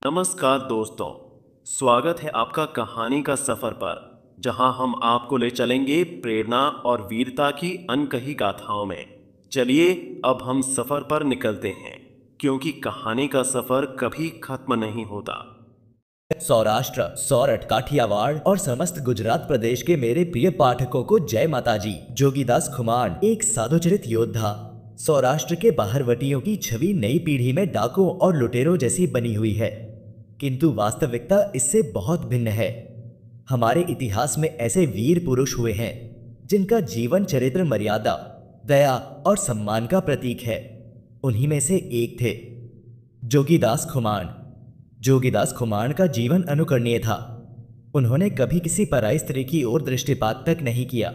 नमस्कार दोस्तों, स्वागत है आपका कहानी का सफर पर, जहां हम आपको ले चलेंगे प्रेरणा और वीरता की अनकही गाथाओं में। चलिए अब हम सफर पर निकलते हैं, क्योंकि कहानी का सफर कभी खत्म नहीं होता। सौराष्ट्र, सौरठ, काठियावाड़ और समस्त गुजरात प्रदेश के मेरे प्रिय पाठकों को जय माताजी। जोगीदास खुमान एक साधुचरित योद्धा। सौराष्ट्र के बाहरवटियों की छवि नई पीढ़ी में डाकुओं और लुटेरों जैसी बनी हुई है, किंतु वास्तविकता इससे बहुत भिन्न है। हमारे इतिहास में ऐसे वीर पुरुष हुए हैं जिनका जीवन चरित्र मर्यादा, दया और सम्मान का प्रतीक है। उन्हीं में से एक थे जोगीदास खुमान। जोगीदास खुमान का जीवन अनुकरणीय था। उन्होंने कभी किसी पराई स्त्री की ओर दृष्टिपात तक नहीं किया।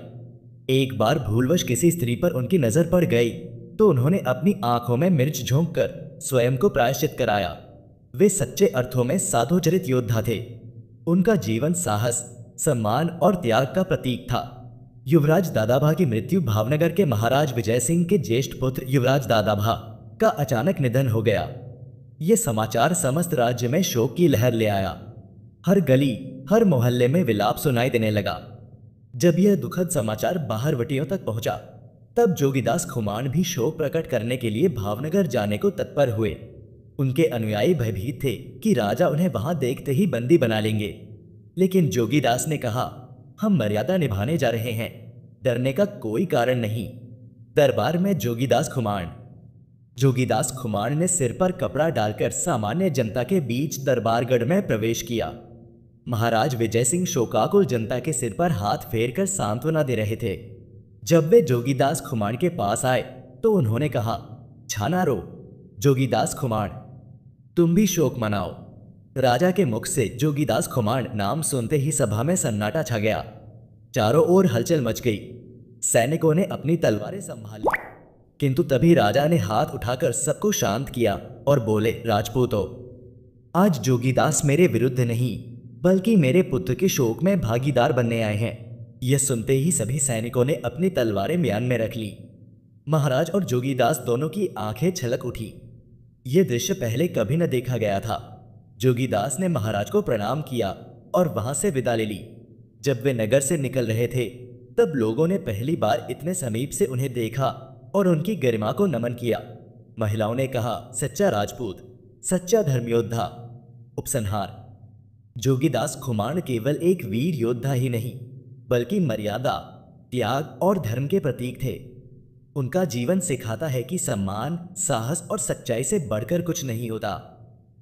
एक बार भूलवश किसी स्त्री पर उनकी नजर पड़ गई तो उन्होंने अपनी आंखों में मिर्च झोंककर स्वयं को प्रायश्चित कराया। वे सच्चे अर्थों में साधुचरित योद्धा थे। उनका जीवन साहस, सम्मान और त्याग का प्रतीक था। युवराज दादाभा की मृत्यु भावनगर के महाराज विजय सिंह के ज्येष्ठ पुत्र युवराज दादाभा का अचानक निधन हो गया। ये समाचार समस्त राज्य में शोक की लहर ले आया। हर गली, हर मोहल्ले में विलाप सुनाई देने लगा। जब यह दुखद समाचार बाहरवटियों तक पहुंचा, तब जोगीदास खुमान भी शोक प्रकट करने के लिए भावनगर जाने को तत्पर हुए। उनके अनुयायी भयभीत थे कि राजा उन्हें वहां देखते ही बंदी बना लेंगे, लेकिन जोगीदास ने कहा, हम मर्यादा निभाने जा रहे हैं, डरने का कोई कारण नहीं। दरबार में जोगीदास खुमान ने सिर पर कपड़ा डालकर सामान्य जनता के बीच दरबारगढ़ में प्रवेश किया। महाराज विजय सिंह शोकाकुल जनता के सिर पर हाथ फेरकर सांत्वना दे रहे थे। जब वे जोगीदास खुमान के पास आए तो उन्होंने कहा, छानारो, जोगीदास खुमान, तुम भी शोक मनाओ। राजा के मुख से जोगीदास खुमान नाम सुनते ही सभा में सन्नाटा छा गया। चारों ओर हलचल मच गई। सैनिकों ने अपनी तलवारें संभाली, किंतु तभी राजा ने हाथ उठाकर सबको शांत किया और बोले, राजपूतों, आज जोगीदास मेरे विरुद्ध नहीं बल्कि मेरे पुत्र के शोक में भागीदार बनने आए हैं। यह सुनते ही सभी सैनिकों ने अपनी तलवारें म्यान में रख ली। महाराज और जोगीदास दोनों की आंखें छलक उठी। यह दृश्य पहले कभी न देखा गया था। जोगीदास ने महाराज को प्रणाम किया और वहां से विदा ले ली। जब वे नगर से निकल रहे थे, तब लोगों ने पहली बार इतने समीप से उन्हें देखा और उनकी गरिमा को नमन किया। महिलाओं ने कहा, सच्चा राजपूत, सच्चा धर्मयोद्धा। उपसंहार। जोगीदास खुमान केवल एक वीर योद्धा ही नहीं बल्कि मर्यादा, त्याग और धर्म के प्रतीक थे। उनका जीवन सिखाता है कि सम्मान, साहस और सच्चाई से बढ़कर कुछ नहीं होता।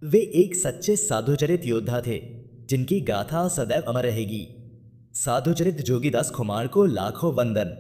वे एक सच्चे साधुचरित योद्धा थे जिनकी गाथा सदैव अमर रहेगी। साधुचरित जोगीदास खुमान को लाखों वंदन।